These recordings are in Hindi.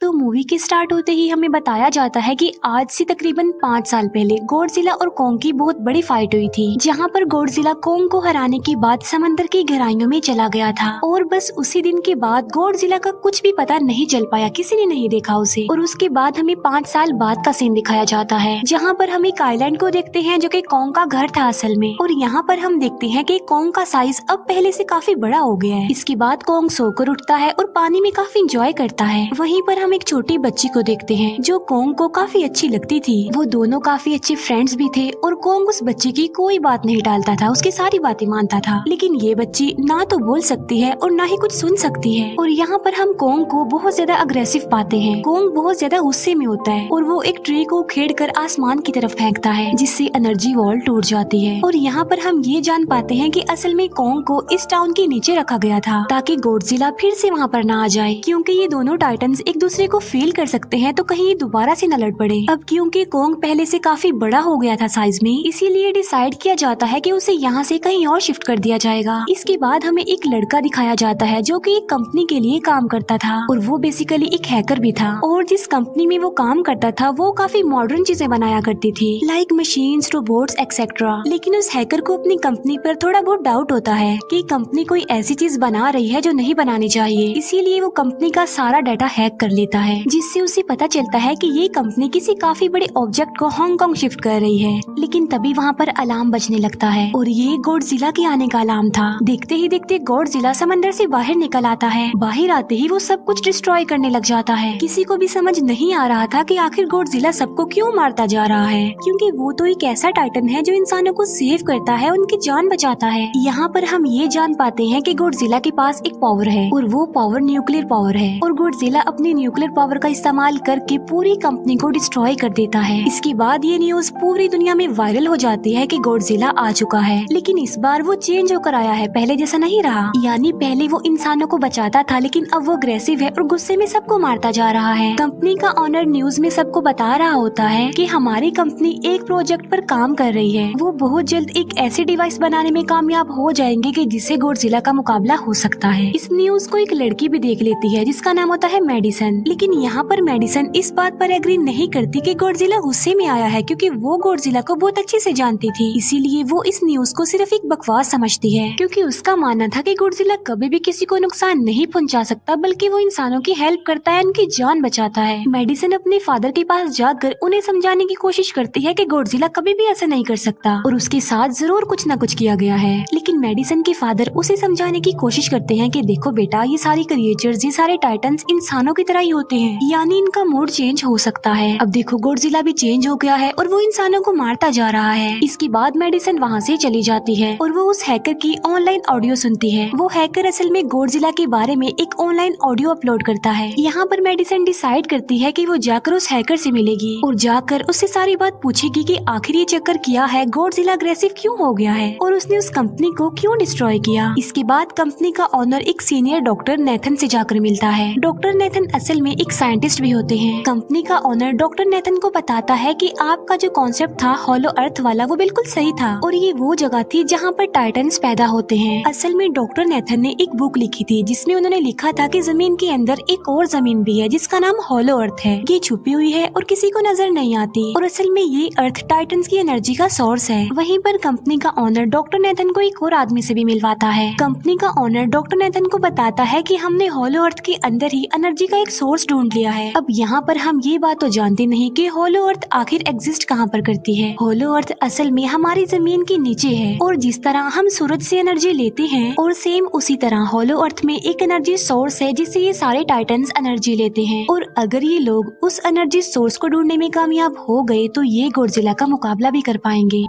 तो मूवी के स्टार्ट होते ही हमें बताया जाता है कि आज से तकरीबन 5 साल पहले गॉडजिला और कोंग की बहुत बड़ी फाइट हुई थी, जहां पर गॉडजिला कोंग को हराने के बाद समंदर की गहराइयों में चला गया था और बस उसी दिन के बाद गॉडजिला का कुछ भी पता नहीं चल पाया, किसी ने नहीं देखा उसे। और उसके बाद हमें 5 साल बाद का सीन दिखाया जाता है, जहाँ पर हम एक आइलैंड को देखते हैं जो कि कोंग का घर था असल में। और यहाँ पर हम देखते हैं कि कोंग का साइज अब पहले से काफी बड़ा हो गया है। इसके बाद कोंग सोकर उठता है और पानी में काफी इंजॉय करता है। वहीं पर हम एक छोटी बच्ची को देखते हैं जो कोंग को काफी अच्छी लगती थी। वो दोनों काफी अच्छे फ्रेंड्स भी थे और कोंग उस बच्ची की कोई बात नहीं टालता था, उसकी सारी बातें मानता था। लेकिन ये बच्ची ना तो बोल सकती है और ना ही कुछ सुन सकती है। और यहाँ पर हम कोंग को बहुत ज्यादा अग्रेसिव पाते हैं। कोंग बहुत ज्यादा गुस्से में होता है और वो एक ट्री को खेड़कर आसमान की तरफ फेंकता है, जिससे एनर्जी वॉल टूट जाती है। और यहाँ पर हम ये जान पाते हैं कि असल में कोंग को इस टाउन के नीचे रखा गया था ताकि गॉडजिला फिर से वहाँ पर ना आ जाए, क्योंकि ये दोनों टाइटन्स एक दूसरे को फील कर सकते हैं, तो कहीं ये दोबारा से न लड़ पड़े। अब क्योंकि कोंग पहले से काफी बड़ा हो गया था साइज में, इसीलिए डिसाइड किया जाता है कि उसे यहाँ से कहीं और शिफ्ट कर दिया जाएगा। इसके बाद हमें एक लड़का दिखाया जाता है जो कि एक कंपनी के लिए काम करता था और वो बेसिकली एक हैकर भी था। और जिस कंपनी में वो काम करता था वो काफी मॉडर्न चीजें बनाया करती थी, लाइक मशीन्स, रोबोट्स एक्सेट्रा। लेकिन उस हैकर को अपनी कंपनी पर थोड़ा बहुत डाउट होता है कि कंपनी कोई ऐसी चीज बना रही है जो नहीं बनानी चाहिए, इसीलिए वो कंपनी का सारा डाटा हैक कर लेता है, जिससे उसे पता चलता है कि ये कंपनी किसी काफी बड़े ऑब्जेक्ट को हांगकांग शिफ्ट कर रही है। लेकिन तभी वहाँ पर अलार्म बजने लगता है और ये गॉडजिला के आने का अलार्म था। देखते ही देखते गॉडजिला समंदर से बाहर निकल आता है। बाहर आते ही वो सब कुछ डिस्ट्रॉय करने लग जाता है। किसी को भी समझ नहीं आ रहा था कि आखिर गॉडजिला सबको क्यों मारता जा रहा है, क्योंकि वो तो एक ऐसा टाइटन है जो इंसानों को सेव करता है, उनकी जान बचाता है। यहाँ पर हम ये जान पाते हैं कि गॉडजिला के पास एक पावर है और वो पावर न्यूक्लियर पावर है। और गॉडजिला अपनी न्यूक्लियर पावर का इस्तेमाल करके पूरी कंपनी को डिस्ट्रॉय कर देता है। इसके बाद ये न्यूज पूरी दुनिया में वायरल हो जाती है कि गॉडजिला आ चुका है, लेकिन इस बार वो चेंज होकर आया है, पहले जैसा नहीं रहा। यानी पहले वो इंसानों को बचाता था, लेकिन अब वो अग्रेसिव है और गुस्से में सबको मारता जा रहा है। कंपनी का ऑनर न्यूज में सबको बता रहा होता है कि हमारी कंपनी एक प्रोजेक्ट पर काम कर रही है। वो बहुत जल्द एक ऐसी डिवाइस बनाने में कामयाब हो जाएंगे कि जिससे गॉडजिला का मुकाबला हो सकता है। इस न्यूज को एक लड़की भी देख लेती है जिसका नाम होता है मेडिसन। लेकिन यहाँ पर मेडिसन इस बात पर एग्री नहीं करती कि गॉडजिला गुस्से में आया है, क्योंकि वो गॉडजिला को बहुत अच्छे से जानती थी। इसीलिए वो इस न्यूज को सिर्फ एक बकवास समझती है, क्योंकि उसका मानना था कि गॉडजिला कभी भी किसी को नुकसान नहीं पहुंचा सकता, बल्कि वो इंसानों की हेल्प करता है, उनकी जान बचाता है। मेडिसन अपने फादर के पास जाकर उन्हें समझाने की कोशिश करती है कि गॉडजिला कभी भी ऐसा नहीं कर सकता और उसके साथ जरूर कुछ न कुछ किया गया है। लेकिन मेडिसन के फादर उसे समझाने की कोशिश करते हैं कि देखो बेटा, ये सारी क्रिएचर्स, ये सारे टाइटन्स इंसानों की तरह ही होते हैं, यानी इनका मूड चेंज हो सकता है। अब देखो गॉडजिला भी चेंज हो गया है और वो इंसानों को मारता जा रहा है। इसके बाद मेडिसन वहाँ से चली जाती है और वो उस हैकर की ऑनलाइन ऑडियो सुनती है। वो हैकर असल में गॉडजिला के बारे में एक ऑनलाइन ऑडियो अपलोड करता है। यहाँ पर मेडिसन डिसाइड करती है कि वो जाकर उस हैकर से मिलेगी और जाकर उससे सारी बात पूछेगी कि आखिर ये चक्कर किया है, गॉडजिला अग्रेसिव क्यों हो गया है और उसने उस कंपनी को क्यों डिस्ट्रॉय किया। इसके बाद कंपनी का ऑनर एक सीनियर डॉक्टर नेथन से जाकर मिलता है। डॉक्टर नेथन असल में एक साइंटिस्ट भी होते हैं। कंपनी का ऑनर डॉक्टर नेथन को बताता है कि आपका जो कॉन्सेप्ट था हॉलो अर्थ वाला, वो बिल्कुल सही था और ये वो जगह थी जहाँ पर टाइटन्स पैदा होते हैं। असल में डॉक्टर नेथन ने एक बुक लिखी थी जिसमें उन्होंने लिखा था कि जमीन के अंदर एक और जमीन भी है जिसका नाम हॉलो अर्थ है। ये छुपी हुई है और किसी को नजर नहीं आती और असल में ये अर्थ टाइटन्स की एनर्जी का सोर्स है। वहीं पर कंपनी का ऑनर डॉक्टर नेथन को एक और आदमी से भी मिलवाता है। कंपनी का ऑनर डॉक्टर नेथन को बताता है कि हमने हॉलो अर्थ के अंदर ही एनर्जी का एक सोर्स ढूंढ लिया है। अब यहाँ पर हम ये बात तो जानते नहीं कि हॉलो अर्थ आखिर एग्जिस्ट कहाँ पर करती है। हॉलो अर्थ असल में हमारी जमीन के नीचे है और जिस तरह हम सूरज से एनर्जी लेते हैं और सेम उसी तरह हॉलो अर्थ में एक एनर्जी सोर्स है जिससे ये सारे टाइटन्स एनर्जी लेते हैं। और अगर ये लोग उस एनर्जी सोर्स को ढूंढने में कामयाब हो गए तो ये गॉडजिला का मुकाबला भी कर पाएंगे।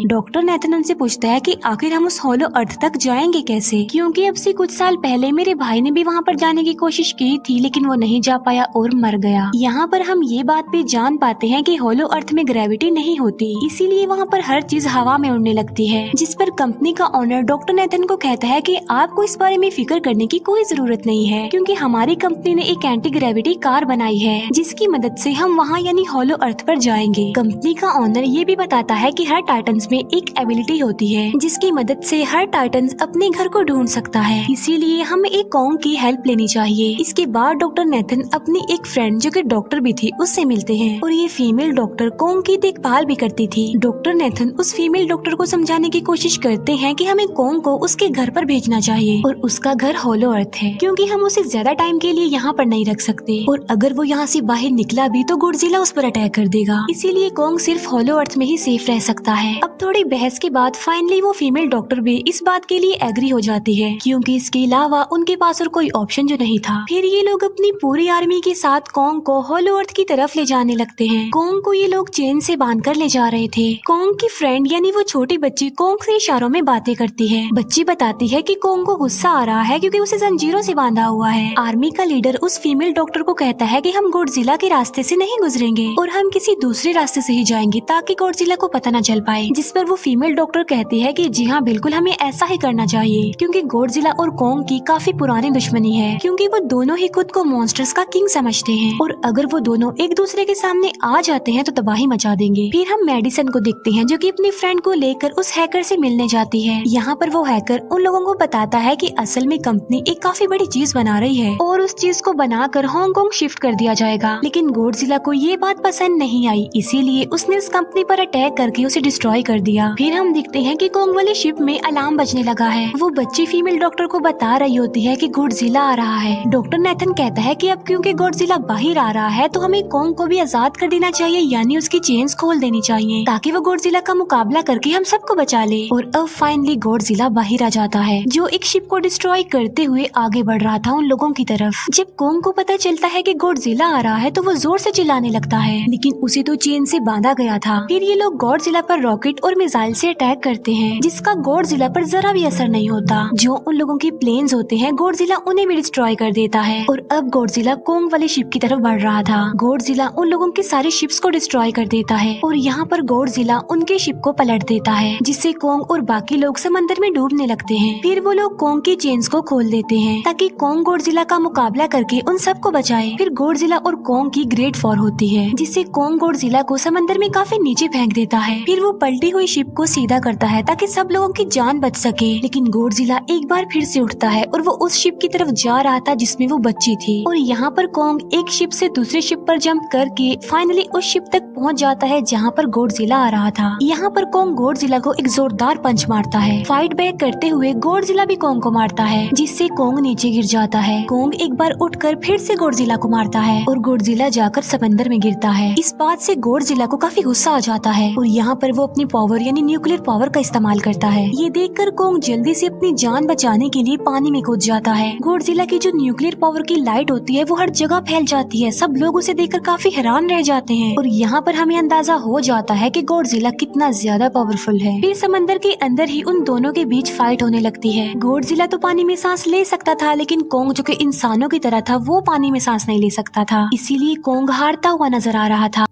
डॉक्टर नेथन उनसे पूछता है कि आखिर हम उस हॉलो अर्थ तक जाएंगे कैसे, क्योंकि अब से कुछ साल पहले मेरे भाई ने भी वहाँ पर जाने की कोशिश की थी लेकिन वो नहीं जा पाया और मर गया। यहाँ पर हम ये बात भी जान पाते हैं कि हॉलो अर्थ में ग्रेविटी नहीं होती, इसीलिए वहाँ पर हर चीज हवा में उड़ने लगती है। जिस पर कंपनी का ऑनर डॉक्टर नेथन को कहता है कि आपको इस बारे में फिक्र करने की कोई जरूरत नहीं है, क्योंकि हमारी कंपनी ने एक एंटी ग्रेविटी कार बनाई है जिसकी मदद से हम वहाँ यानी हॉलो अर्थ पर जाएंगे। कंपनी का ऑनर ये भी बताता है कि हर टाइटन्स में एक एबिलिटी होती है जिसकी मदद से हर टाइटन अपने घर को ढूंढ सकता है, इसीलिए हमें एक कॉन्ग की हेल्प लेनी चाहिए। इसके बाद डॉक्टर नेथन अपनी एक फ्रेंड जो कि डॉक्टर भी थी उससे मिलते हैं और ये फीमेल डॉक्टर कॉन्ग की देखभाल भी करती थी। डॉक्टर नेथन उस फीमेल डॉक्टर को समझाने की कोशिश करते हैं कि हमें कॉन्ग को उसके घर पर भेजना चाहिए और उसका घर होलो अर्थ है क्योंकि हम उसे ज्यादा टाइम के लिए यहाँ पर नहीं रख सकते और अगर वो यहाँ से बाहर निकला भी तो गॉडजिला उस पर अटैक कर देगा, इसीलिए कॉन्ग सिर्फ होलो अर्थ में ही सेफ रह सकता है। अब थोड़ी बहस के बाद फाइनली वो फीमेल डॉक्टर भी इस बात के लिए एग्री हो जाती है क्योंकि इसके अलावा उनके पास और कोई ऑप्शन जो नहीं था। फिर ये लोग अपनी पूरी आर्मी के साथ कॉन्ग को होलो अर्थ की तरफ ले जाने लगते हैं। कॉन्ग को ये लोग चेन से बांधकर ले जा रहे थे। कॉन्ग की फ्रेंड यानी वो छोटी बच्ची कॉन्ग से इशारों में बातें करती है। बच्ची बताती है कि कॉन्ग को गुस्सा आ रहा है क्योंकि उसे जंजीरों से बांधा हुआ है। आर्मी का लीडर उस फीमेल डॉक्टर को कहता है कि हम गॉडजिला के रास्ते से नहीं गुजरेंगे और हम किसी दूसरे रास्ते से ही जाएंगे ताकि गॉडजिला को पता न चल पाए, जिस पर वो फीमेल डॉक्टर कहती है कि जी हाँ बिल्कुल हमें ऐसा ही करना चाहिए क्योंकि गॉडजिला और कॉन्ग की काफी पुरानी दुश्मनी है क्योंकि वो दोनों ही खुद को मॉन्स्टर्स का किंग समझते हैं और अगर वो दोनों एक दूसरे के सामने आ जाते हैं तो तबाही मचा देंगे। फिर हम मेडिसन को देखते हैं जो कि अपनी फ्रेंड को लेकर उस हैकर से मिलने जाती है। यहाँ पर वो हैकर उन लोगों को बताता है कि असल में कंपनी एक काफी बड़ी चीज बना रही है और उस चीज को बनाकर हांगकांग शिफ्ट कर दिया जाएगा, लेकिन गॉडजिला को ये बात पसंद नहीं आई, इसीलिए उसने उस कंपनी पर अटैक करके उसे डिस्ट्रॉय कर दिया। फिर हम देखते हैं कि कॉन्ग वाली शिप में अलार्म बजने लगा है। वो बच्ची फीमेल डॉक्टर को बता रही होती है कि गॉडजिला आ रहा है। डॉक्टर नेथन कहता है कि अब क्योंकि गॉडजिला बाहर आ रहा है तो हमें कॉन्ग को भी आजाद कर देना चाहिए, यानी उसकी चेन्स खोल देनी चाहिए ताकि वो गॉडजिला का मुकाबला करके हम सबको बचा ले। और अब फाइनली गॉडजिला बाहर आ जाता है जो एक शिप को डिस्ट्रॉय करते हुए आगे बढ़ रहा था उन लोगों की तरफ। जब कॉन्ग को पता चलता है कि गॉडजिला आ रहा है तो वो जोर से चिल्लाने लगता है, लेकिन उसे तो चेन से बांधा गया था। फिर ये लोग गॉडजिला पर रॉकेट और मिसाइल से अटैक करते हैं जिसका गॉडजिला पर जरा भी असर नहीं होता। जो उन लोगों के प्लेन्स होते हैं गॉडजिला उन्हें भी डिस्ट्रॉय कर देता है और अब गॉडजिला कॉन्ग वाली शिप की तरफ बढ़ रहा था। गॉडजिला उन लोगों की सारी शिप्स को डिस्ट्रॉय कर देता है और यहाँ पर गॉडजिला उनके शिप को पलट देता है जिससे कॉन्ग और बाकी लोग समंदर में डूबने लगते हैं। फिर वो लोग कॉन्ग की चेन्स को खोल देते हैं ताकि कॉन्ग गॉडजिला का मुकाबला करके उन सबको बचाए। फिर गॉडजिला और कॉन्ग की ग्रेट वॉर होती है जिससे कॉन्ग गॉडजिला को समंदर में काफी नीचे फेंक देता है। फिर वो पलटी हुई शिप को सीधा करता है ताकि सब लोगों की जान बच सके, लेकिन गॉडजिला एक बार फिर से उठता है और वो उस शिप की तरफ जा रहा था जिसमें वो बच्ची थी। और यहाँ पर कॉन्ग एक शिप से दूसरी शिप पर जंप करके फाइनली उस शिप तक पहुँच जाता है जहाँ पर गॉडजिला आ रहा था। यहाँ पर कॉन्ग गॉडजिला को एक जोरदार पंच मारता है। फाइट बैक करते हुए गॉडजिला भी कॉन्ग को मारता है जिससे कॉन्ग नीचे गिर जाता है। कॉन्ग एक बार उठकर फिर से गॉडजिला को मारता है और गॉडजिला जाकर समंदर में गिरता है। इस बात से गॉडजिला को काफी गुस्सा आ जाता है और यहाँ पर वो अपनी पावर यानी न्यूक्लियर पावर का इस्तेमाल करता है। ये देखकर कॉन्ग जल्दी से अपनी जान बचाने के लिए पानी में कूद जाता है। गॉडजिला की जो न्यूक्लियर पावर की लाइट होती है वो हर जगह फैल जाती है। सब लोग उसे देखकर काफी हैरान रह जाते हैं और यहाँ पर हमें अंदाजा हो जाता है कि गॉडजिला कितना ज्यादा पावरफुल है। फिर समंदर के अंदर ही उन दोनों के बीच फाइट होने लगती है। गॉडजिला तो पानी में सांस ले सकता था, लेकिन कॉन्ग जो कि इंसानों की तरह था वो पानी में सांस नहीं ले सकता था, इसीलिए कॉन्ग हारता हुआ नजर आ रहा था।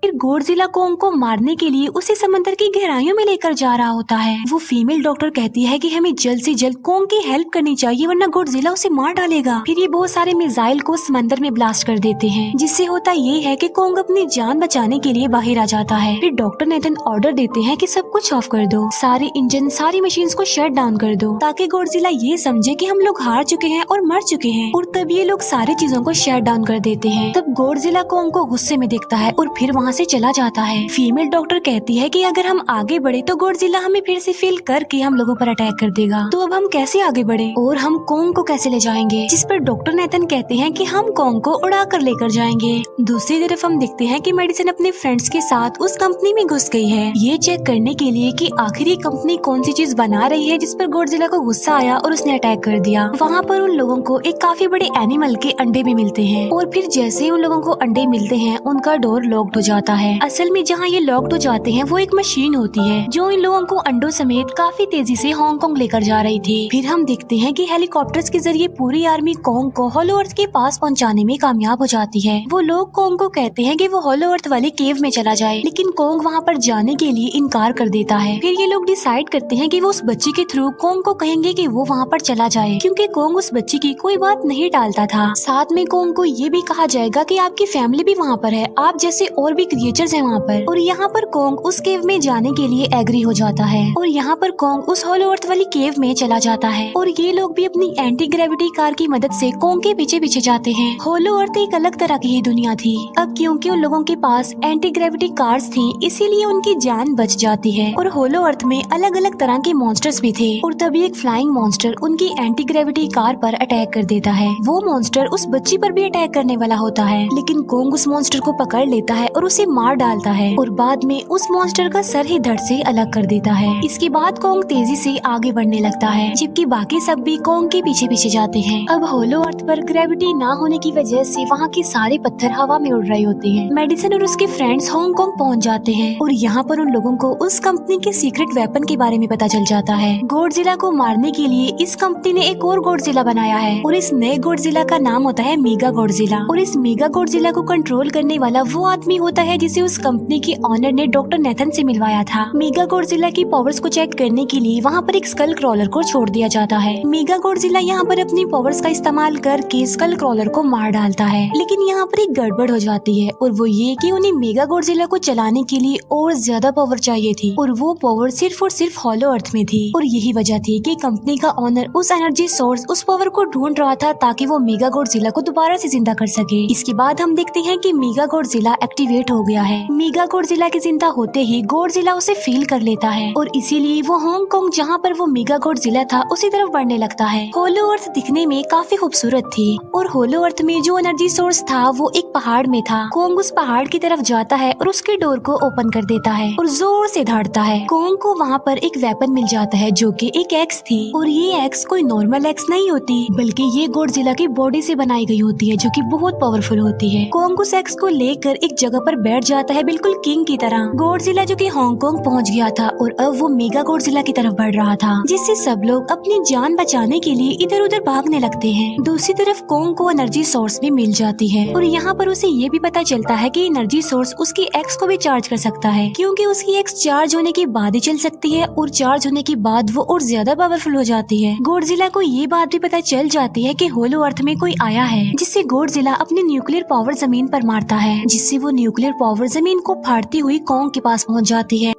फिर गॉडजिला कॉन्ग को मारने के लिए उसे समंदर की गहराइयों में लेकर जा रहा होता है। वो फीमेल डॉक्टर कहती है कि हमें जल्द से जल्द कॉन्ग की हेल्प करनी चाहिए वरना गॉडजिला उसे मार डालेगा। फिर ये बहुत सारे मिसाइल को समंदर में ब्लास्ट कर देते हैं जिससे होता ये है कि कॉन्ग अपनी जान बचाने के लिए बाहर आ जाता है। फिर डॉक्टर नेथन ऑर्डर देते हैं कि सब कुछ ऑफ कर दो, सारे इंजन सारी मशीन्स को शट डाउन कर दो ताकि गॉडजिला ये समझे कि हम लोग हार चुके हैं और मर चुके हैं। और तब ये लोग सारी चीजों को शट डाउन कर देते हैं। तब गॉडजिला कॉन्ग को गुस्से में देखता है और फिर वहाँ से चला जाता है। फीमेल डॉक्टर कहती है कि अगर हम आगे बढ़े तो गॉडजिला हमें फिर से फेल करके हम लोगों पर अटैक कर देगा, तो अब हम कैसे आगे बढ़े और हम कॉन्ग को कैसे ले जाएंगे। जिस पर डॉक्टर नेथन कहते हैं कि हम कॉन्ग को उड़ा कर लेकर जाएंगे। दूसरी तरफ हम देखते हैं कि मेडिसन अपने फ्रेंड्स के साथ उस कंपनी में घुस गई है ये चेक करने के लिए कि आखिर ये कंपनी कौन सी चीज बना रही है जिस पर गॉडजिला को गुस्सा आया और उसने अटैक कर दिया। वहाँ पर उन लोगों को एक काफी बड़े एनिमल के अंडे भी मिलते हैं और फिर जैसे ही उन लोगों को अंडे मिलते हैं उनका डोर लॉक्ड हो जाता है। असल में जहाँ ये लॉक्ड हो जाते हैं वो एक मशीन होती है जो इन लोगों को अंडों समेत काफी तेजी से हांगकांग लेकर जा रही थी। फिर हम देखते हैं कि हेलीकॉप्टर्स के जरिए पूरी आर्मी कॉन्ग को होलो अर्थ के पास पहुंचाने में कामयाब हो जाती है। वो लोग कॉन्ग को कहते हैं कि वो होलो अर्थ वाले केव में चला जाए, लेकिन कॉन्ग वहाँ पर जाने के लिए इनकार कर देता है। फिर ये लोग डिसाइड करते हैं कि वो उस बच्ची के थ्रू कॉन्ग को कहेंगे कि वो वहाँ पर चला जाए, क्योंकि कॉन्ग उस बच्ची की कोई बात नहीं टालता था। साथ में कॉन्ग को ये भी कहा जाएगा कि आपकी फैमिली भी वहाँ पर है, आप जैसे और भी क्रिएचर्स हैं वहाँ पर। और यहाँ पर कोंग उस केव में जाने के लिए एग्री हो जाता है और यहाँ पर कोंग उस होलो अर्थ वाली केव में चला जाता है और ये लोग भी अपनी एंटी ग्रेविटी कार की मदद से कोंग के पीछे पीछे जाते हैं। होलो अर्थ एक अलग तरह की ही दुनिया थी। अब क्योंकि उन लोगों के पास एंटी ग्रेविटी कार्स थी, इसीलिए उनकी जान बच जाती है। और होलो अर्थ में अलग अलग तरह के मॉन्स्टर्स भी थे और तभी एक फ्लाइंग मॉन्स्टर उनकी एंटी ग्रेविटी कार पर अटैक कर देता है। वो मॉन्स्टर उस बच्ची पर भी अटैक करने वाला होता है, लेकिन कोंग उस मॉन्स्टर को पकड़ लेता है और उसे मार डालता है और बाद में उस मॉन्स्टर का सर ही धड़ से अलग कर देता है। इसके बाद कोंग तेजी से आगे बढ़ने लगता है, जबकि बाकी सब भी कोंग के पीछे पीछे जाते हैं। अब होलो अर्थ पर ग्रेविटी ना होने की वजह से वहाँ के सारे पत्थर हवा में उड़ रहे होते हैं। मेडिसन और उसके फ्रेंड्स हांगकांग पहुँच जाते हैं और यहाँ पर उन लोगों को उस कंपनी के सीक्रेट वेपन के बारे में पता चल जाता है। गॉडजिला को मारने के लिए इस कंपनी ने एक और गॉडजिला बनाया है और इस नए गॉडजिला का नाम होता है मेगा गॉडजिला। और इस मेगा गॉडजिला को कंट्रोल करने वाला वो आदमी होता है जिसे उस कंपनी के ऑनर ने डॉक्टर नेथन से मिलवाया था। मेगा गॉडजिला की पावर्स को चेक करने के लिए वहाँ पर एक स्कल क्रॉलर को छोड़ दिया जाता है। मेगा गॉडजिला यहाँ पर अपनी पावर्स का इस्तेमाल करके स्कल क्रॉलर को मार डालता है, लेकिन यहाँ पर एक गड़बड़ हो जाती है और वो ये कि उन्हें मेगा गॉडजिला को चलाने के लिए और ज्यादा पावर चाहिए थी और वो पावर सिर्फ और सिर्फ होलो अर्थ में थी। और यही वजह थी कि कंपनी का ऑनर उस एनर्जी सोर्स, उस पावर को ढूंढ रहा था ताकि वो मेगा गॉडजिला को दोबारा से जिंदा कर सके। इसके बाद हम देखते हैं कि मेगा गॉडजिला एक्टिवेट हो गया है। मेगा गॉडजिला के जिंदा होते ही गॉडजिला उसे फील कर लेता है और इसीलिए वो हांगकांग जहाँ पर वो मेगा गॉडजिला था उसी तरफ बढ़ने लगता है। होलो अर्थ दिखने में काफी खूबसूरत थी और होलो अर्थ में जो एनर्जी सोर्स था वो एक पहाड़ में था। कोंग उस पहाड़ की तरफ जाता है और उसके डोर को ओपन कर देता है और जोर से धाड़ता है। कोंग को वहाँ पर एक वेपन मिल जाता है जो कि एक एक्स थी और ये एक्स कोई नॉर्मल एक्स नहीं होती, बल्कि ये गॉडजिला की बॉडी से बनाई गई होती है जो कि बहुत पावरफुल होती है। कोंग उस एक्स को लेकर एक जगह पर बैठ जाता है बिल्कुल किंग की तरह। गॉडजिला जो कि हांगकांग पहुंच गया था और अब वो मेगा गॉडजिला की तरफ बढ़ रहा था, जिससे सब लोग अपनी जान बचाने के लिए इधर उधर भागने लगते हैं। दूसरी तरफ कोंग को एनर्जी सोर्स भी मिल जाती है और यहाँ पर उसे ये भी पता चलता है कि एनर्जी सोर्स उसकी एक्स को भी चार्ज कर सकता है, क्योंकि उसकी एक्स चार्ज होने के बाद ही चल सकती है और चार्ज होने के बाद वो और ज्यादा पावरफुल हो जाती है। गॉडजिला को ये बात भी पता चल जाती है कि होलो अर्थ में कोई आया है, जिससे गॉडजिला अपनी न्यूक्लियर पावर जमीन पर मारता है, जिससे वो न्यूक्लियर पावर जमीन को फाड़ती हुई कोंग के पास पहुँच जाती है।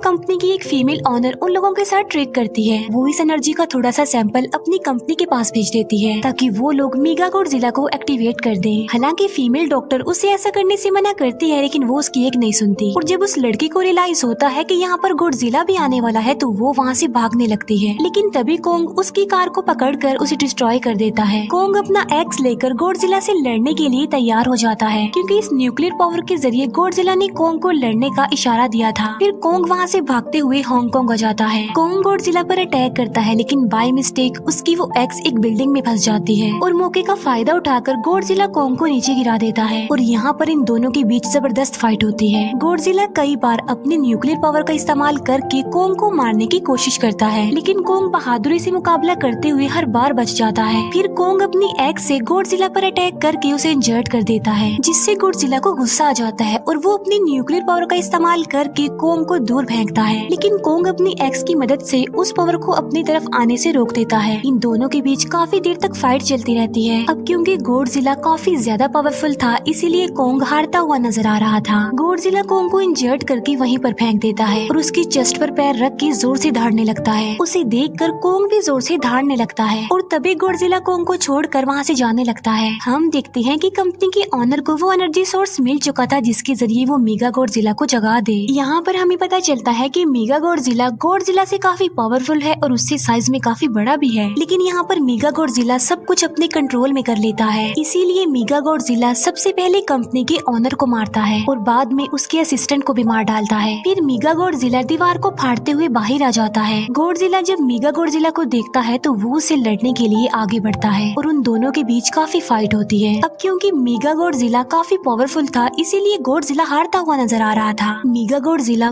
कंपनी की एक फीमेल ऑनर उन लोगों के साथ ट्रेड करती है। वो इस एनर्जी का थोड़ा सा सैंपल अपनी कंपनी के पास भेज देती है ताकि वो लोग मेगा गॉडजिला को एक्टिवेट कर दें। हालांकि फीमेल डॉक्टर उसे ऐसा करने से मना करती है, लेकिन वो उसकी एक नहीं सुनती और जब उस लड़की को रियलाइज होता है कि यहाँ पर गॉडजिला भी आने वाला है तो वो वहाँ से भागने लगती है, लेकिन तभी कोंग उसकी कार को पकड़कर उसे डिस्ट्रॉय कर देता है। कोंग अपना एक्स लेकर गॉडजिला से लड़ने के लिए तैयार हो जाता है, क्योंकि इस न्यूक्लियर पावर के जरिए गॉडजिला ने कोंग को लड़ने का इशारा दिया था। फिर कोंग वहाँ से भागते हुए हांगकांग आ जाता है। कोंग गॉडजिला पर अटैक करता है, लेकिन बाय मिस्टेक उसकी वो एक्स एक बिल्डिंग में फंस जाती है और मौके का फायदा उठाकर गॉडजिला कोंग को नीचे गिरा देता है और यहाँ पर इन दोनों के बीच जबरदस्त फाइट होती है। गॉडजिला कई बार अपनी न्यूक्लियर पावर का इस्तेमाल करके कोंग को मारने की कोशिश करता है, लेकिन कोंग बहादुरी से मुकाबला करते हुए हर बार बच जाता है। फिर कोंग अपनी एक्स से गॉडजिला पर अटैक करके उसे इंजर्ड कर देता है, जिससे गॉडजिला को गुस्सा आ जाता है और वो अपनी न्यूक्लियर पावर का इस्तेमाल करके कोंग को दूर फेंकता है, लेकिन कोंग अपनी एक्स की मदद से उस पावर को अपनी तरफ आने से रोक देता है। इन दोनों के बीच काफी देर तक फाइट चलती रहती है। अब क्योंकि गॉडजिला काफी ज्यादा पावरफुल था, इसीलिए कोंग हारता हुआ नजर आ रहा था। गॉडजिला कोंग को इंजर्ड करके वहीं पर फेंक देता है और उसकी चेस्ट पर पैर रख के जोर से धाड़ने लगता है। उसे देखकर कोंग भी जोर से धाड़ने लगता है और तभी गॉडजिला कोंग को छोड़कर वहाँ से जाने लगता है। हम देखते हैं कि कंपनी के ऑनर को वो एनर्जी सोर्स मिल चुका था जिसके जरिए वो मेगा गॉडजिला को जगा दे। यहाँ पर हमें पता चलता है कि मेगा गॉडजिला से काफी पावरफुल है और उससे साइज में काफी बड़ा भी है, लेकिन यहाँ पर मेगा गॉडजिला सब कुछ अपने कंट्रोल में कर लेता है। इसीलिए मेगा गॉडजिला सबसे पहले कंपनी के ऑनर को मारता है और बाद में उसके असिस्टेंट को भी मार डालता है। फिर मेगा गॉडजिला दीवार को फाड़ते हुए बाहर आ जाता है। गॉडजिला जब मेगा गॉडजिला को देखता है तो वो उसे लड़ने के लिए आगे बढ़ता है और उन दोनों के बीच काफी फाइट होती है। अब क्योंकि मेगा गॉडजिला काफी पावरफुल था, इसीलिए गॉडजिला हारता हुआ नजर आ रहा था। मेगा गॉडजिला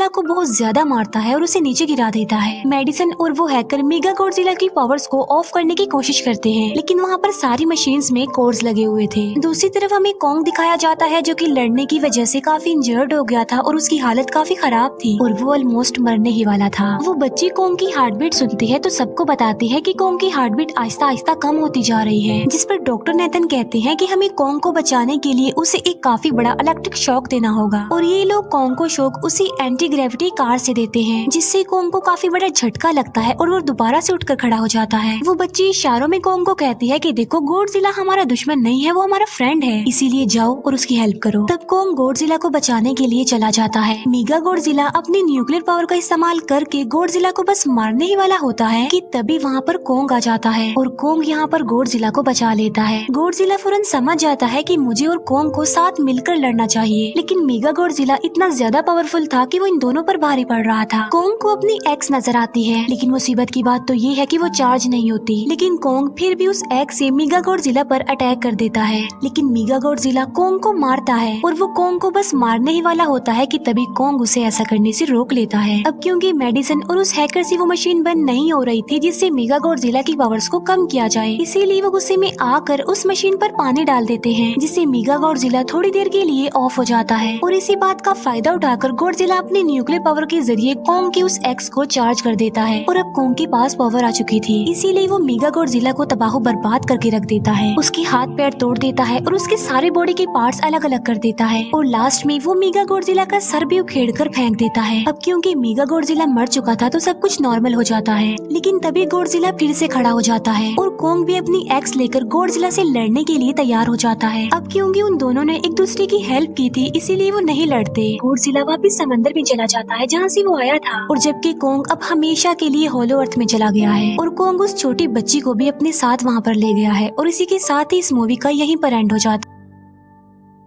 को बहुत ज्यादा मारता है और उसे नीचे गिरा देता है। मेडिसन और वो हैकर मेगा गॉडजिला की पावर्स को ऑफ करने की कोशिश करते हैं, लेकिन वहाँ पर सारी मशीन्स में कोर्स लगे हुए थे। दूसरी तरफ हमें कॉन्ग दिखाया जाता है जो कि लड़ने की वजह से काफी इंजर्ड हो गया था और उसकी हालत काफी खराब थी और वो ऑलमोस्ट मरने ही वाला था। वो बच्ची कॉन्ग की हार्ट बीट सुनती है तो सबको बताती है कि कॉन्ग की हार्ट बीट आहिस्ता आहिस्ता कम होती जा रही है, जिस पर डॉक्टर नेथन कहते हैं कि हमें कॉन्ग को बचाने के लिए उसे एक काफी बड़ा इलेक्ट्रिक शॉक देना होगा और ये लोग कॉन्ग को शॉक उसी एंटी ग्रेविटी कार से देते हैं, जिससे कॉन्ग को काफी बड़ा झटका लगता है और वो दोबारा से उठकर खड़ा हो जाता है। वो बच्ची इशारों में कॉन्ग को कहती है कि देखो गॉडजिला हमारा दुश्मन नहीं है, वो हमारा फ्रेंड है, इसीलिए जाओ और उसकी हेल्प करो। तब कॉन्ग गॉडजिला को बचाने के लिए चला जाता है। मेगा गॉडजिला अपनी न्यूक्लियर पावर का इस्तेमाल करके गॉडजिला को बस मारने ही वाला होता है कि तभी वहाँ पर कॉन्ग आ जाता है और कॉन्ग यहाँ पर गॉडजिला को बचा लेता है। गॉडजिला फौरन समझ जाता है कि मुझे और कॉन्ग को साथ मिलकर लड़ना चाहिए, लेकिन मेगा गॉडजिला इतना ज्यादा पावरफुल था कि वो इन दोनों पर भारी पड़ रहा था। कॉन्ग को अपनी एक्स नजर आती है, लेकिन मुसीबत की बात तो ये है कि वो चार्ज नहीं होती, लेकिन कॉन्ग फिर भी उस एक्स से मेगा गॉडजिला पर अटैक कर देता है। लेकिन मेगा गॉडजिला कॉन्ग को मारता है और वो कॉन्ग को बस मारने ही वाला होता है कि तभी कॉन्ग उसे ऐसा करने से रोक लेता है। अब क्योंकि मेडिसन और उस हैकर से वो मशीन बंद नहीं हो रही थी जिससे मेगा गॉडजिला की पावर्स को कम किया जाए, इसीलिए वो गुस्से में आकर उस मशीन पर पानी डाल देते हैं, जिससे मेगा गॉडजिला थोड़ी देर के लिए ऑफ हो जाता है और इसी बात का फायदा उठाकर गॉडजिला अपनी न्यूक्लियर पावर के जरिए कॉन्ग के उस एक्स को चार्ज कर देता है और अब कॉन्ग के पास पावर आ चुकी थी, इसीलिए वो मेगा गॉडजिला को तबाह बर्बाद करके रख देता है। उसके हाथ पैर तोड़ देता है और उसके सारे बॉडी के पार्ट्स अलग अलग कर देता है और लास्ट में वो मेगा गॉडजिला का सर भी उखेड़ कर फेंक देता है। अब क्योंकि मेगा गॉडजिला मर चुका था तो सब कुछ नॉर्मल हो जाता है, लेकिन तभी गॉडजिला फिर से खड़ा हो जाता है और कॉन्ग भी अपनी एक्स लेकर गॉडजिला से लड़ने के लिए तैयार हो जाता है। अब क्योंकि उन दोनों ने एक दूसरे की हेल्प की थी इसीलिए वो नहीं लड़ते। गॉडजिला वापिस समंदर में चला जाता है जहाँ से वो आया था और जबकि कॉन्ग अब हमेशा के लिए होलो अर्थ में चला गया है और कॉन्ग उस छोटी बच्ची को भी अपने साथ वहाँ पर ले गया है और इसी के साथ ही इस मूवी का यहीं पर एंड हो जाता है।